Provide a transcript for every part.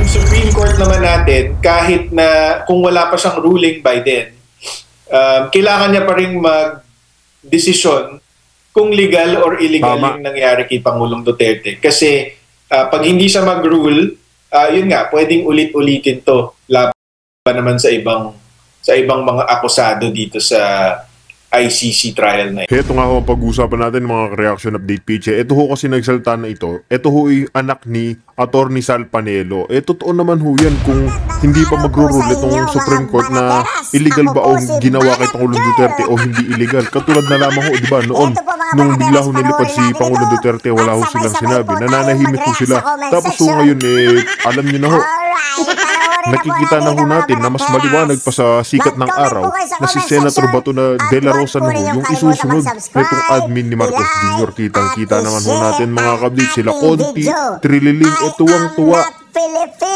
Supreme Court naman natin, kahit na kung wala pa siyang ruling by then, kailangan niya pa rin mag-desisyon kung legal or illegal yung nangyari kay Pangulong Duterte. Kasi pag hindi siya mag-rule, yun nga, pwedeng ulit-ulitin to laban naman sa ibang mga akusado dito sa ICC trial na ito. Ito nga ho ang pag-uusapan natin mga reaction update pitch. Ito ho kasi nagsalta na ito. Ito ho ay anak ni Atty. Sal Panelo. Totoo naman ho yan kung hindi pa magro-rule itong Supreme Court na illegal ba o ginawa kay Pangulong Duterte o hindi illegal. Katulad na lamang ho, di ba, noon nung bigla ho nilipad si Pangulong Duterte, wala ho silang sinabi. Nananahimik ho sila. Tapos ho ngayon alam nyo na ho, nakikita na ho natin na mas maliwanag pa sa sikat ng araw na si Senator Bato de la Rosa na ho yung isusunod nitong admin ni Marcos Jr. Kitang-kita naman ho natin mga kablit, sila Conti, Trililing, tuwang-tuwa.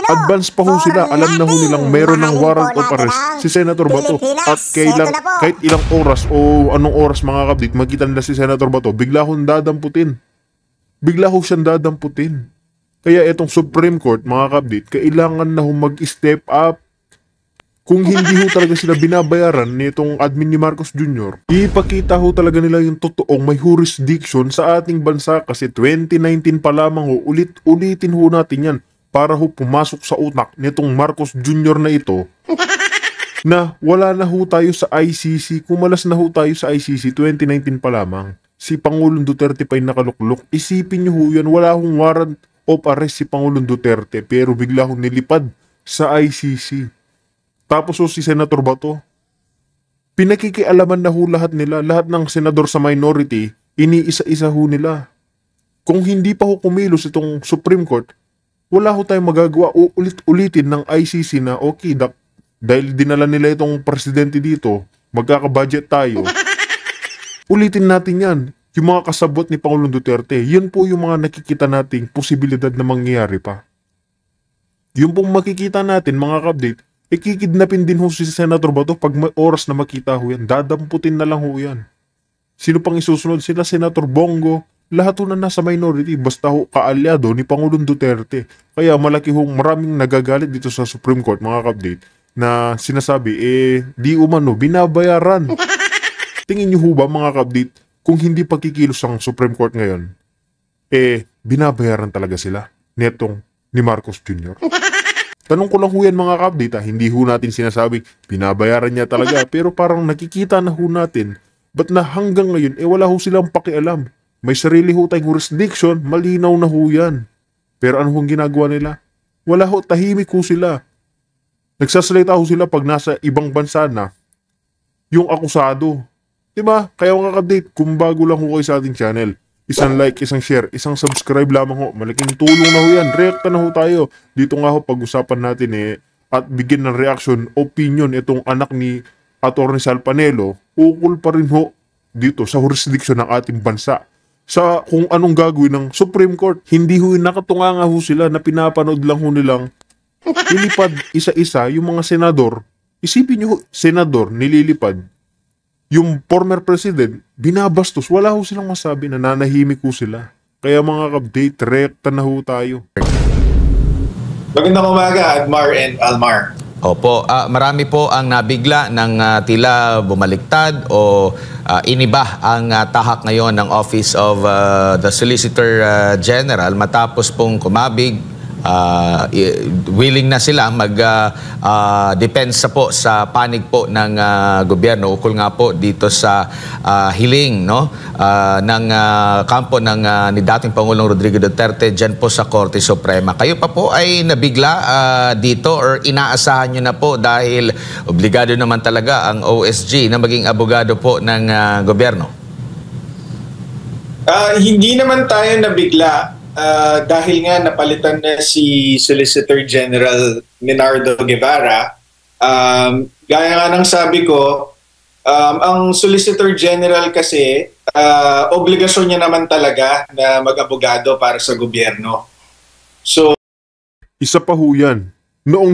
Advance pa ho sila, alam na ho nilang meron ng warrant of arrest si Senator Bato. At kahit ilang oras o anong oras mga kablit, makita nila si Senator Bato, bigla ho dadamputin. Bigla ho siyang dadamputin. Kaya itong Supreme Court, mga kabdit, kailangan na mag-step up. Kung hindi ho talaga sila binabayaran nitong admin ni Marcos Jr., ipakita ho talaga nila yung totoong may jurisdiction sa ating bansa kasi 2019 pa lamang ho, ulit-ulitin ho natin yan para ho pumasok sa utak nitong Marcos Jr. na ito na wala na ho tayo sa ICC, kumalas na ho tayo sa ICC 2019 pa lamang. Si Pangulong Duterte pa'y nakaluklok. Isipin nyo ho yan, wala hong warrant of arrest si Pangulong Duterte pero bigla hong nilipad sa ICC. Tapos si Senator Bato, pinakikialaman na ho lahat nila, lahat ng senador sa minority, iniisa-isa ho nila. Kung hindi pa ho kumilos itong Supreme Court, wala ho tayong magagawa. Ulit-ulitin ng ICC na okay, dahil dinala nila itong presidente dito, magkaka-budget tayo. Ulitin natin yan. Yung mga kasabot ni Pangulong Duterte, yun po yung mga nakikita nating posibilidad na mangyayari pa. Yung pong makikita natin, mga kabdate, kikidnapin din ho si Senator Bato pag may oras na makita ho yan. Dadamputin na lang ho yan. Sino pang isusunod? Sila Senator Bongo, lahat ho na nasa minority, basta ho kaalyado ni Pangulong Duterte. Kaya malaki ho, maraming nagagalit dito sa Supreme Court, mga kabdate, na sinasabi, di umano, binabayaran. Tingin nyo ho ba, mga kabdate, kung hindi pagkikilos ang Supreme Court ngayon, binabayaran talaga sila netong ni Marcos Jr.? Tanong ko lang ho yan mga kabdita, hindi ho natin sinasabing binabayaran niya talaga, pero parang nakikita na ho natin, ba't na hanggang ngayon, wala ho silang pakialam. May sarili ho tayong jurisdiction, malinaw na ho yan. Pero ano hong ginagawa nila? Wala ho, tahimik ho sila. Nagsasalita ho sila pag nasa ibang bansa na yung akusado. Diba? Kaya mga kabdate, kung bago lang ho kayo sa ating channel, isang like, isang share, isang subscribe lamang ho. Malaking tulong na ho yan. Reacta na ho tayo. Dito nga ho pag-usapan natin at bigyan ng reaction, opinion itong anak ni Atty. Sal Panelo. Ukol pa rin ho dito sa jurisdiction ng ating bansa. Sa kung anong gagawin ng Supreme Court. Hindi ho nakatunga nga ho sila na pinapanood lang ho nilang nilipad isa-isa yung mga senador. Isipin nyo ho, senador nililipad. Yung former president, binabastos. Wala ho silang masabi, nananahimik ho sila. Kaya mga kabdate, rekta na ho tayo. Magandang umaga, Admar and Almar. Opo, marami po ang nabigla ng tila bumaliktad o iniba ang tahak ngayon ng Office of the Solicitor General matapos pong kumabig. Willing na sila mag-depensa po sa panig po ng gobyerno ukol nga po dito sa hiling ng kampo ng ni dating Pangulong Rodrigo Duterte dyan po sa Korte Suprema. Kayo pa po ay nabigla dito or inaasahan nyo na po dahil obligado naman talaga ang OSG na maging abogado po ng gobyerno? Hindi naman tayo nabigla. Dahil nga napalitan na si Solicitor General Menardo Guevara, gaya nga ng sabi ko, ang Solicitor General kasi, obligasyon niya naman talaga na mag-abogado para sa gobyerno. So, isa pa ho yan. Noong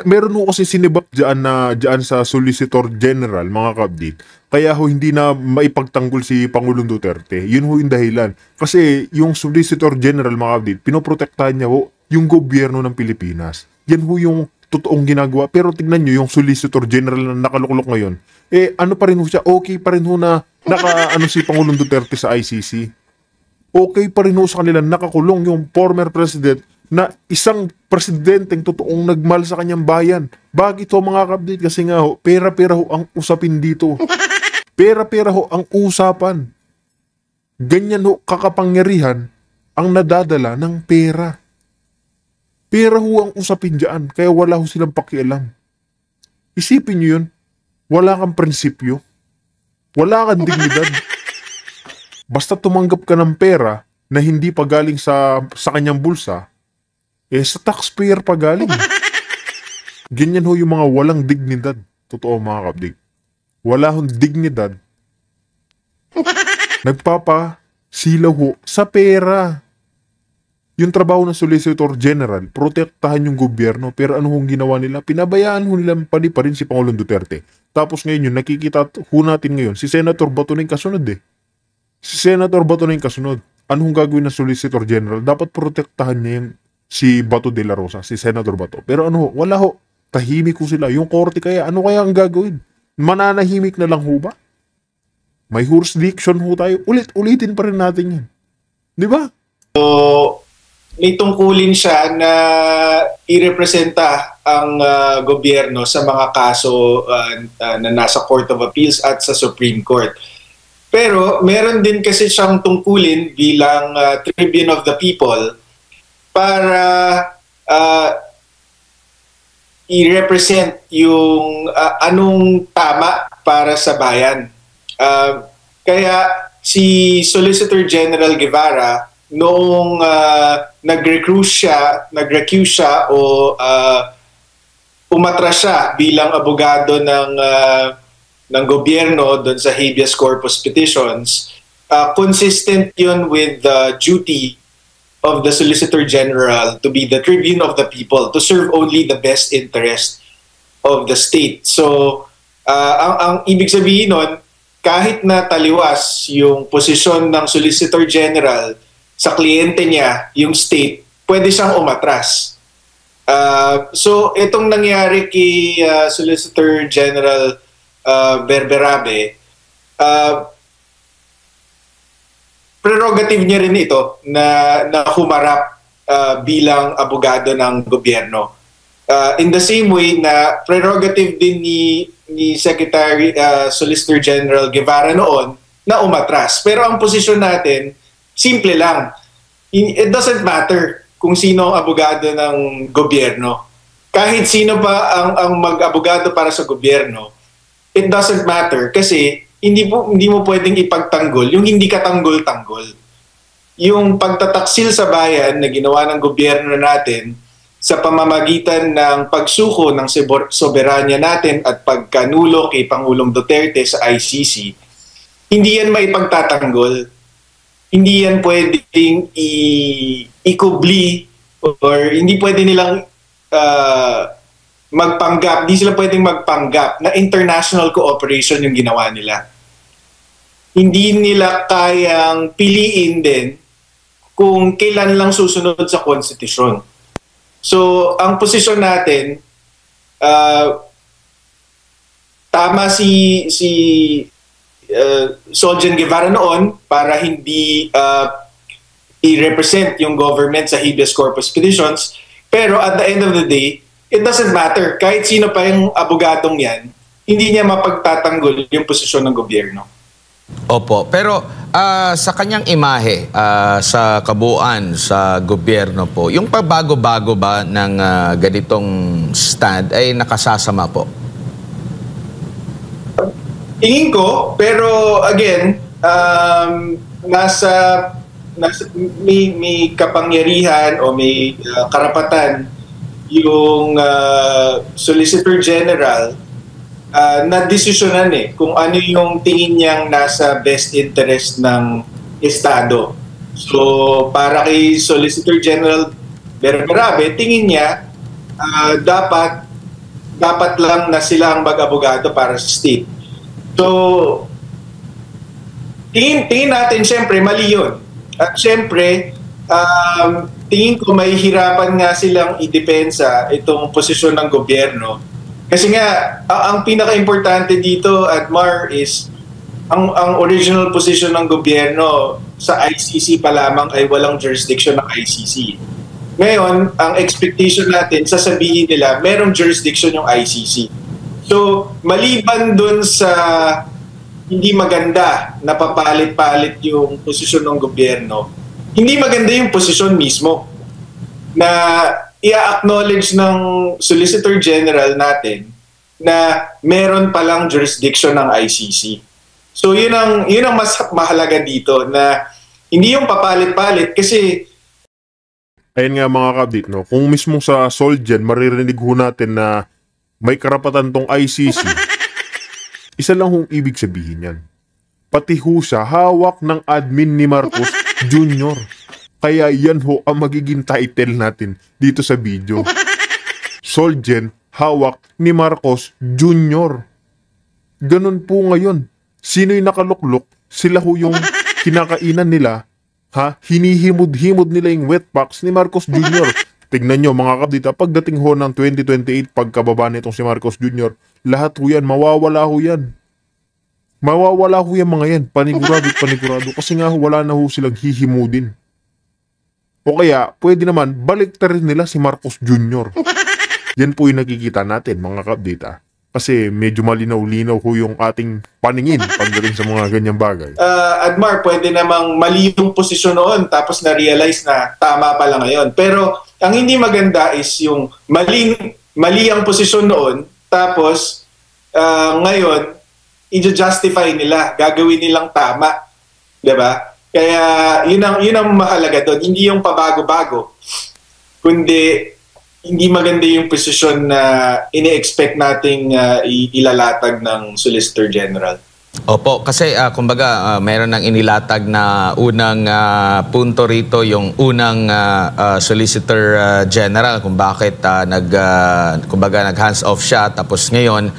meron ho kasi sinibak dyan sa Solicitor General, mga kabdit. Kaya ho hindi na maipagtanggol si Pangulong Duterte. Yun ho yung dahilan. Kasi yung Solicitor General, mga kabdit, pinoprotektahan niya ho yung gobyerno ng Pilipinas. Yan ho yung totoong ginagawa. Pero tignan nyo, yung Solicitor General na nakaluklok ngayon, ano pa rin ho siya, okay pa rin ho na si Pangulong Duterte sa ICC. Okay pa rin ho sa kanila, nakakulong yung former president na isang presidenteng totoong nagmahal sa kanyang bayan. Bakit ho mga ka-update? Kasi nga ho, pera-pera ho ang usapin dito. Pera-pera ho ang usapan. Ganyan ho kakapangyarihan ang nadadala ng pera. Pera ho ang usapin dyan, kaya wala ho silang pakialam. Isipin nyo yun, wala kang prinsipyo, wala kang dignidad. Basta tumanggap ka ng pera na hindi pa galing sa kanyang bulsa, sa taxpayer pa galing. Ganyan ho yung mga walang dignidad. Totoo mga ka-update. Wala hong dignidad. Nagpapasilaw ho sa pera. Yung trabaho ng Solicitor General, protektahan yung gobyerno. Pero ano hong ginawa nila? Pinabayaan ho nila pa rin si Pangulong Duterte. Tapos ngayon yun, nakikita ho natin ngayon, si Senator Bato na yung kasunod Si Senator Bato na yung kasunod. Ano hong gagawin ng Solicitor General? Dapat protektahan niya yung si Bato de la Rosa, si Senator Bato. Pero ano ho, wala ho. Tahimik ho sila. Yung korte kaya, ano kaya ang gagawin? Mananahimik na lang ho ba? May jurisdiction ho tayo. Ulitin pa rin natin yan. Di ba? So, may tungkulin siya na irepresenta ang gobyerno sa mga kaso na nasa Court of Appeals at sa Supreme Court. Pero meron din kasi siyang tungkulin bilang Tribune of the People para i-represent yung anong tama para sa bayan. Kaya si Solicitor General Guevara, noong nag-recuse siya o umatras siya bilang abogado ng gobyerno doon sa habeas corpus petitions, consistent yun with the duty of the Solicitor General to be the tribune of the people, to serve only the best interest of the state. So, ang ibig sabihin nun, kahit na taliwas yung posisyon ng Solicitor General sa kliyente niya, yung state, pwede siyang umatras. So, itong nangyari kay Solicitor General Berberabe, prerogative niya rin ito na humarap bilang abogado ng gobyerno. In the same way na prerogative din ni Secretary Solicitor General Guevara noon na umatras. Pero ang posisyon natin, simple lang. It doesn't matter kung sino ang abogado ng gobyerno. Kahit sino pa ang mag-abogado para sa gobyerno, it doesn't matter kasi hindi mo pwedeng ipagtanggol yung hindi katanggol-tanggol. Yung pagtataksil sa bayan na ginawa ng gobyerno natin sa pamamagitan ng pagsuko ng soberanya natin at pagkanulo kay Pangulong Duterte sa ICC, hindi yan maipagtatanggol. Hindi yan pwedeng ikubli or hindi pwede nilang magpanggap, di sila pwedeng magpanggap na international cooperation yung ginawa nila. Hindi nila kayang piliin din kung kailan lang susunod sa konstitusyon. So, ang posisyon natin, tama si Soljan Guevara noon para hindi i-represent yung government sa habeas corpus petitions, pero at the end of the day, it doesn't matter. Kahit sino pa yung abogadong yan, hindi niya mapagtatanggol yung posisyon ng gobyerno. Opo. Pero sa kanyang imahe, sa kabuuan, sa gobyerno po, yung pagbago-bago ba ng ganitong stand ay nakasasama po? Tingin ko, pero again, may kapangyarihan o may karapatan yung Solicitor General na desisyonan kung ano yung tingin niyang nasa best interest ng Estado. So, para kay Solicitor General Berberabe, tingin niya dapat lang na sila ang mag-abogado para sa state. So, tingin natin, syempre, mali yun. At syempre, tingin ko may hirapan nga silang idepensa itong posisyon ng gobyerno. Kasi nga, ang pinaka-importante dito, Admar, is ang original position ng gobyerno sa ICC pa lamang ay walang jurisdiction ng ICC. Ngayon, ang expectation natin, sasabihin nila, merong jurisdiction yung ICC. So, maliban dun sa hindi maganda na papalit-palit yung posisyon ng gobyerno, hindi maganda yung posisyon mismo na i-acknowledge ng Solicitor General natin na meron palang jurisdiction ng ICC. So yun ang mas mahalaga dito, na hindi yung papalit-palit kasi ayun nga mga kabdit, no? Kung mismo sa Solgen, maririnig ho natin na may karapatan tong ICC, isa lang hong ibig sabihin yan. Pati ho siya, hawak ng admin ni Marcos Jr. Kaya yan ho ang magiging title natin dito sa video. Solgen, hawak ni Marcos Jr. Ganun po ngayon. Sino'y nakaluklok, sila ho yung kinakainan nila, ha? Hinihimod-himod nila yung wet packs ni Marcos Jr. Tignan nyo mga kabdita, pagdating ho ng 2028, pagkababa nitong si Marcos Jr., lahat ho yan, mawawala ho yan. Mawawala ho yan mga yan, panigurado, kasi nga ho, wala na ho silang hihimudin. O kaya, pwede naman, baliktarin nila si Marcos Jr. Yan po yung nakikita natin mga kabdita. Kasi medyo malinaw-linaw ho yung ating paningin pagdating sa mga ganyang bagay. Admar, pwede namang mali yung posisyon noon tapos na-realize na tama pala ngayon. Pero ang hindi maganda is yung mali ang posisyon noon tapos ngayon i-justify nila, gagawin nilang tama. 'Di ba? Kaya yun ang mahalaga doon. Hindi yung pabago-bago, kundi hindi maganda yung posisyon na ini-expect nating ilalatag ng Solicitor General. Opo, kasi kumbaga mayroon ng inilatag na unang punto rito, yung unang Solicitor General kung bakit kumbaga nag-hands off siya, tapos ngayon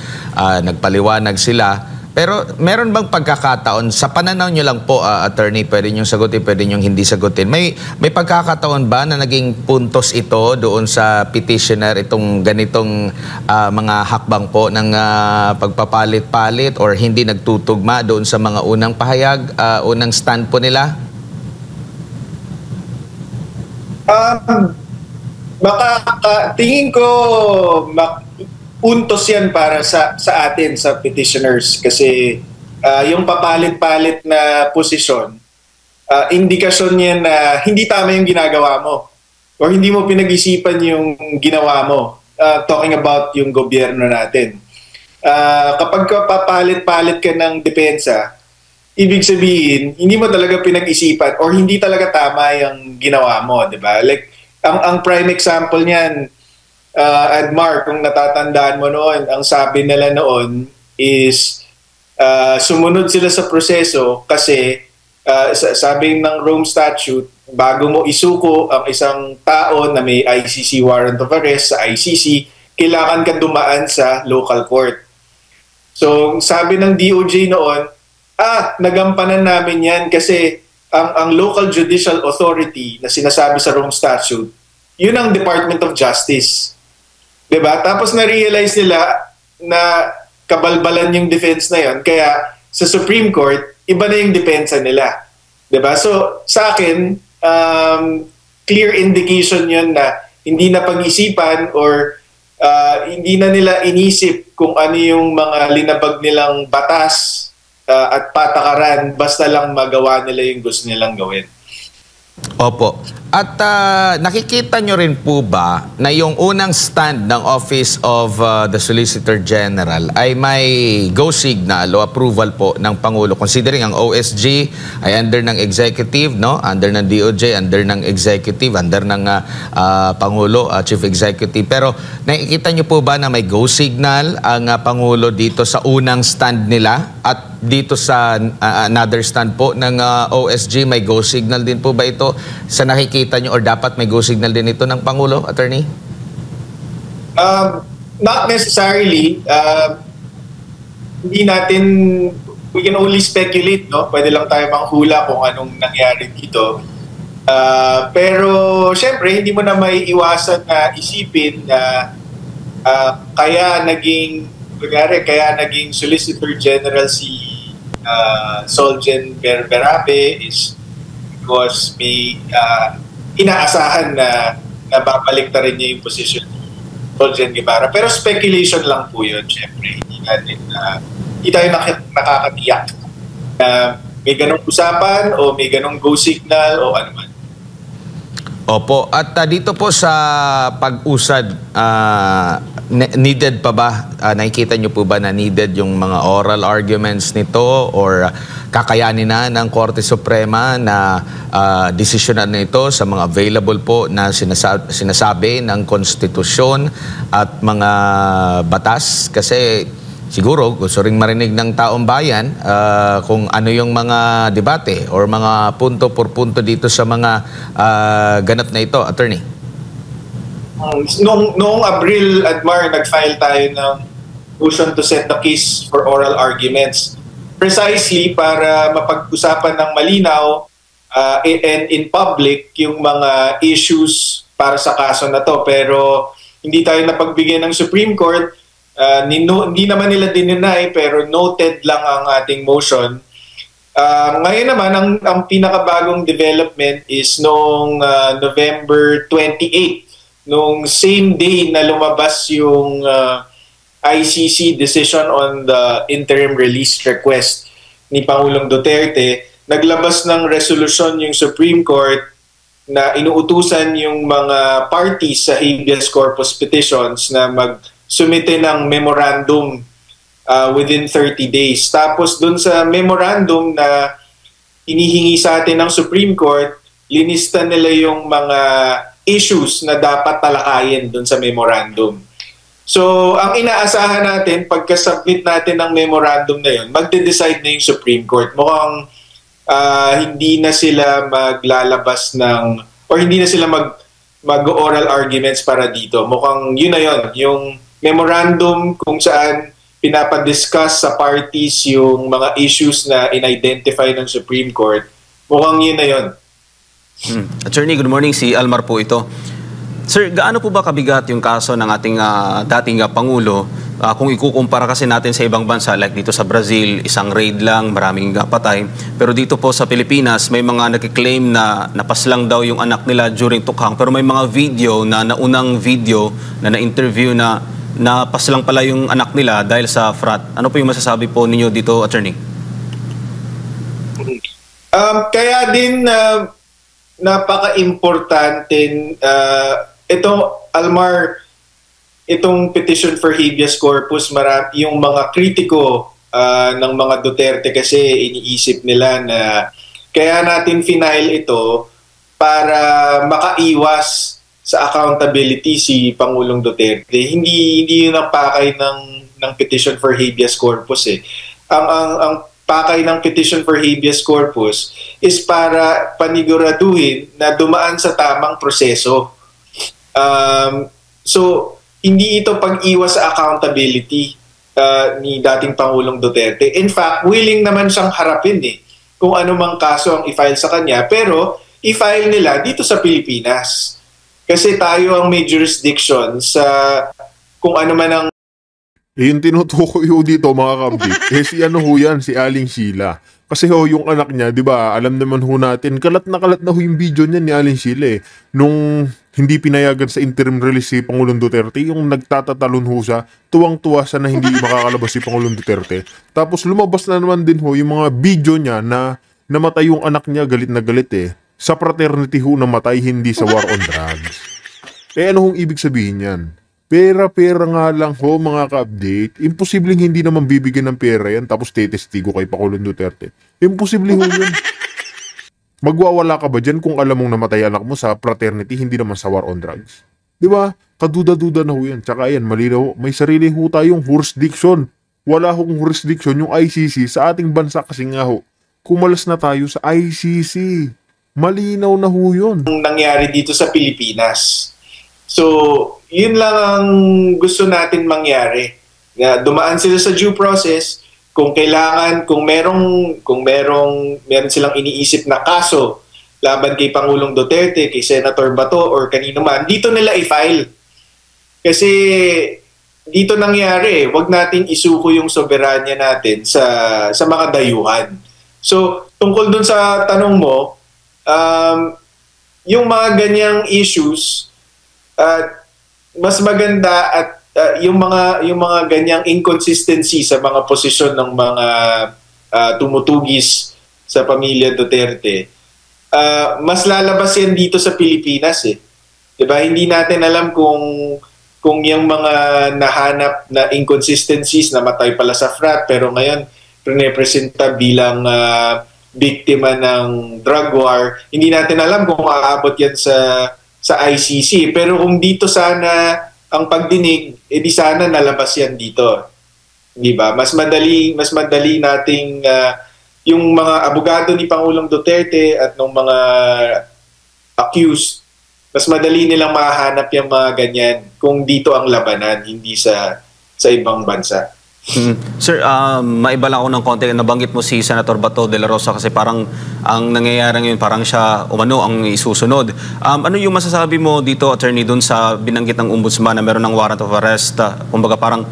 nagpaliwanag sila. Pero meron bang pagkakataon, sa pananaw nyo lang po, attorney, pwede nyo sagutin, pwede nyo hindi sagutin, may pagkakataon ba na naging puntos ito doon sa petitioner, itong ganitong mga hakbang po ng pagpapalit-palit or hindi nagtutugma doon sa mga unang pahayag, unang stand po nila? Tingin ko puntos yan para sa atin, sa petitioners, kasi yung papalit-palit na posisyon, indikasyon yan na hindi tama yung ginagawa mo or hindi mo pinag-isipan yung ginawa mo, talking about yung gobyerno natin. Kapag papalit-palit ka ng depensa, ibig sabihin, hindi mo talaga pinag-isipan or hindi talaga tama yung ginawa mo, di ba? Like, ang prime example niyan, Admar, kung natatandaan mo noon, ang sabi nila noon is sumunod sila sa proseso kasi sabi ng Rome Statute, bago mo isuko ang isang tao na may ICC warrant of arrest sa ICC, kailangan ka dumaan sa local court. So sabi ng DOJ noon, nagampanan namin yan kasi ang local judicial authority na sinasabi sa Rome Statute, yun ang Department of Justice. Diba? Tapos na-realize nila na kabalbalan yung defense na yon, kaya sa Supreme Court, iba na yung depensa nila. Diba? So, sa akin, clear indication yun na hindi na pag-isipan or hindi na nila inisip kung ano yung mga linabag nilang batas at patakaran, basta lang magawa nila yung gusto nilang gawin. Opo. At nakikita nyo rin po ba na yung unang stand ng Office of the Solicitor General ay may go signal o approval po ng Pangulo, considering ang OSG ay under ng Executive, no? Under ng DOJ, under ng Executive, under ng Pangulo, Chief Executive. Pero nakikita nyo po ba na may go signal ang Pangulo dito sa unang stand nila at dito sa another stand po ng OSG, may go signal din po ba ito sa nakikita nyo or dapat may go signal din ito ng Pangulo, Attorney? Not necessarily. Hindi natin, we can only speculate, no? Pwede lang tayo manghula kung anong nangyari dito. Pero syempre, hindi mo na may iwasan na isipin na kaya naging Solicitor General si Solgen Berabe is because may inaasahan na babalik na rin niya yung position ni Solgen Guevara. Pero speculation lang po yun, syempre. Hindi tayo nakakatiyak na may ganong usapan o may ganong go signal o ano man. Opo. At dito po sa pag-usad, needed pa ba? Nakikita nyo po ba na needed yung mga oral arguments nito or kakayanin na ng Korte Suprema na desisyonan na ito sa mga available po na sinasabi ng konstitusyon at mga batas? Kasi siguro gusto ring marinig ng taong bayan kung ano yung mga debate or mga punto por punto dito sa mga ganap na ito, Attorney. Noong Abril, Admar, nag-file tayo ng motion to set the case for oral arguments precisely para mapag-usapan ng malinaw and in public yung mga issues para sa kaso na to. Pero hindi tayo napagbigyan ng Supreme Court. Hindi naman nila dininay pero noted lang ang ating motion. Ngayon naman, ang pinakabagong development is noong November 28, noong same day na lumabas yung ICC decision on the interim release request ni Pangulong Duterte, naglabas ng resolution yung Supreme Court na inuutusan yung mga parties sa habeas corpus petitions na magsumite ng memorandum within 30 days. Tapos dun sa memorandum na inihingi sa atin ng Supreme Court, linista nila yung mga issues na dapat talakayin dun sa memorandum. So, ang inaasahan natin, pagka-submit natin ng memorandum na yun, magde-decide na yung Supreme Court. Mukhang hindi na sila maglalabas ng, or hindi na sila mag-oral arguments para dito. Mukhang yun na yun, yung memorandum kung saan pinapadiscuss sa parties yung mga issues na in-identify ng Supreme Court. Mukhang yun na yun. Attorney, good morning. Si Almar po ito. Sir, gaano po ba kabigat yung kaso ng ating dating Pangulo kung ikukumpara kasi natin sa ibang bansa like dito sa Brazil, isang raid lang, maraming patay. Pero dito po sa Pilipinas, may mga nag-claim na napaslang daw yung anak nila during tukhang. Pero may mga video na naunang video na na-interview na napaslang pala yung anak nila dahil sa frat. Ano po yung masasabi po ninyo dito, Attorney? Kaya din napaka-importante ito, Almar, itong petition for habeas corpus, yung mga kritiko ng mga Duterte kasi iniisip nila na kaya natin final ito para makaiwas sa accountability si Pangulong Duterte. Hindi yun ang pakay ng petition for habeas corpus eh. Ang pakay ng petition for habeas corpus is para paniguraduhin na dumaan sa tamang proseso. So, hindi ito pag-iwas sa accountability ni dating Pangulong Duterte. In fact, willing naman siyang harapin kung ano mang kaso ang i-file sa kanya, pero i-file nila dito sa Pilipinas. Kasi tayo ang may jurisdiction sa kung ano man ang yung tinutukoy ho dito mga kabit, si ano ho yan, si Aling Sheila. Kasi ho, yung anak niya, di ba, alam naman ho natin, kalat na ho yung video niya ni Aling Sheila eh. Nung hindi pinayagan sa interim release si Pangulong Duterte, yung nagtatatalon ho siya, tuwang-tuwa siya na hindi makakalabas si Pangulong Duterte. Tapos lumabas na naman din ho yung mga video niya na namatay yung anak niya, galit na galit eh. Sa fraternity ho namatay, hindi sa war on drugs. Ano hong ibig sabihin yan? Pera-pera nga lang ho mga ka-update. Imposibleng hindi naman bibigyan ng pera yan tapos tetestigo kay Pangulong Duterte. Imposibleng ho yun. Magwawala ka ba dyan kung alam mong namatay anak mo sa fraternity, hindi naman sa war on drugs? Diba? Kaduda-duda na ho yan. Tsaka yan, malinaw, may sarili ho tayong jurisdiction. Wala hong jurisdiction yung ICC sa ating bansa kasi nga ho, kumalas na tayo sa ICC. Malinaw na ho yun. Ang nangyari dito sa Pilipinas. So, yun lang ang gusto natin mangyari. Dumaan sila sa due process. Kung kailangan, kung meron silang iniisip na kaso laban kay Pangulong Duterte, kay Senator Bato, or kanino man, dito nila i-file. Kasi dito nangyari, wag nating isuko yung soberanya natin sa mga dayuhan. So, tungkol dun sa tanong mo, yung mga ganyang issues, mas maganda at yung mga ganyang inconsistency sa mga posisyon ng mga tumutugis sa pamilya Duterte, mas lalabas yan dito sa Pilipinas eh. 'Di ba? Hindi natin alam kung yung mga nahanap na inconsistencies, namatay pala sa frat pero ngayon representa bilang biktima ng drug war, hindi natin alam kung aabot yan sa ICC. Pero kung dito sana ang pagdinig, edi sana nalabas yan dito. Di ba? Mas madali nating yung mga abogado ni Pangulong Duterte at ng mga accused, mas madali nilang mahanap yung mga ganyan kung dito ang labanan, hindi sa ibang bansa. Sir, maiba lang ako ng konti. Nabanggit mo si Senator Bato de la Rosa kasi parang ang nangyayari ngayon parang siya ang isusunod. Ano yung masasabi mo dito, attorney, dun sa binanggit ng ombudsman na meron ng warrant of arrest? Kumbaga parang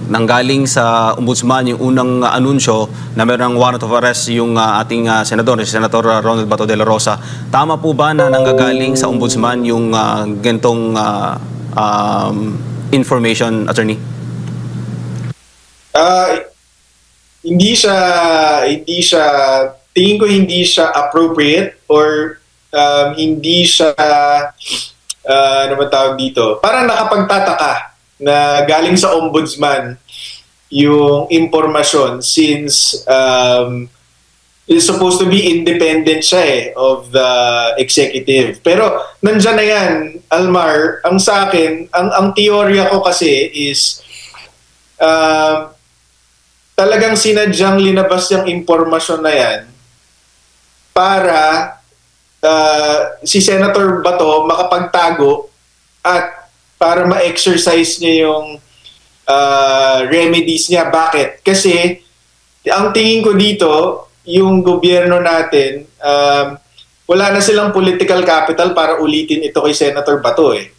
nanggaling sa ombudsman yung unang anunsyo na meron ng warrant of arrest yung ating senador, si Senator Ronald Bato de la Rosa. Tama po ba na nanggagaling sa ombudsman yung gantong information, attorney? Hindi siya tingin ko hindi siya appropriate or hindi siya ano ba tawag dito, parang nakapagtataka na galing sa ombudsman yung impormasyon since is supposed to be independent siya of the executive. Pero nandyan na yan, Almar. Ang sa akin, ang teorya ko kasi is talagang sinadyang linabas yung impormasyon na yan para si Senator Bato makapagtago at para ma-exercise niya yung remedies niya. Bakit? Kasi ang tingin ko dito, yung gobyerno natin, wala na silang political capital para ulitin ito kay Senator Bato eh.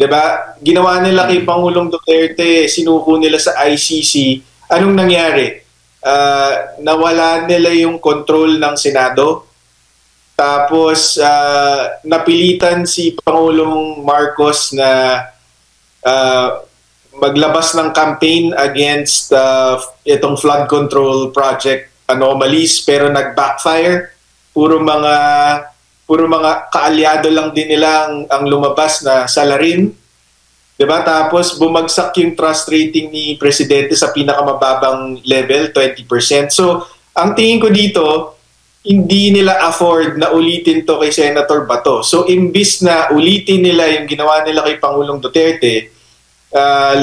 'Di ba? Ginawa nila kay Pangulong Duterte, sinuko nila sa ICC. Anong nangyari? Nawala nila yung control ng Senado. Tapos napilitan si Pangulong Marcos na maglabas ng campaign against itong flood control project anomalies, pero nag-backfire. Puro mga kaalyado lang din nila ang lumabas na salarin. 'Di ba? Tapos bumagsak yung trust rating ni presidente sa pinakamababang level, 20%. So, ang tingin ko dito, hindi nila afford na ulitin to kay Senator Bato. So, imbis na ulitin nila yung ginawa nila kay Pangulong Duterte,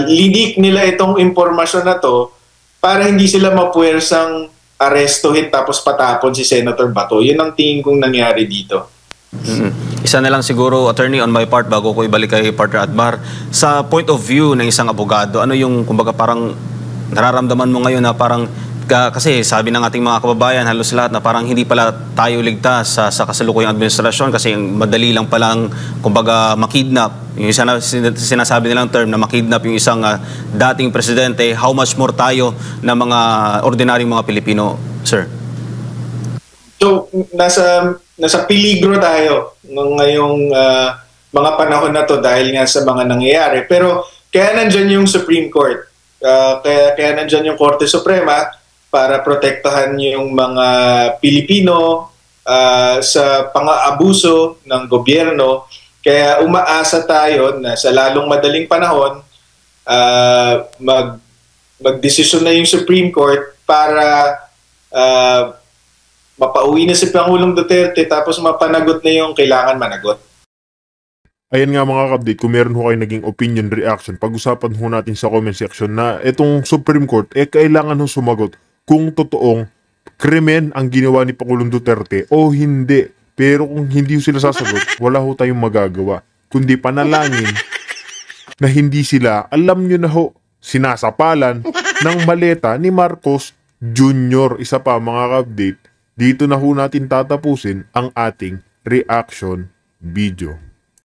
linik nila itong impormasyon na to para hindi sila mapuwersang arestuhin tapos patapon si Senator Bato. Yun ang tingin kong nangyari dito. Isa na lang siguro, attorney, on my part, bago ko ibalik kay partner Admar, sa point of view ng isang abogado, ano yung kumbaga parang nararamdaman mo ngayon na parang kasi sabi ng ating mga kababayan halos lahat na parang hindi pala tayo ligtas sa kasalukuyang administrasyon kasi madali lang palang kumbaga makidnap. Yung sinasabi nilang term na makidnap yung isang dating presidente, how much more tayo na mga ordinaryong mga Pilipino, sir? So, nasa peligro tayo ngayong mga panahon na to dahil nga sa mga nangyayari. Pero kaya nandyan yung Supreme Court. Kaya nandyan yung Korte Suprema para protektahan yung mga Pilipino sa pang-aabuso ng gobyerno. Kaya umaasa tayo na sa lalong madaling panahon magdesisyon na yung Supreme Court para mapauwi na si Pangulong Duterte tapos mapanagot na yung kailangan managot. Ayan nga mga ka-update, kung meron ho kayo naging opinion reaction, pag-usapan ho natin sa comment section na itong Supreme Court, kailangan ho sumagot kung totoong krimen ang ginawa ni Pangulong Duterte o hindi. Pero kung hindi sila sasagot, wala ho tayong magagawa. Kundi panalangin na hindi sila, alam nyo na ho, sinasapalan ng maleta ni Marcos Jr. Isa pa mga ka-update, dito na ho natin tatapusin ang ating reaction video.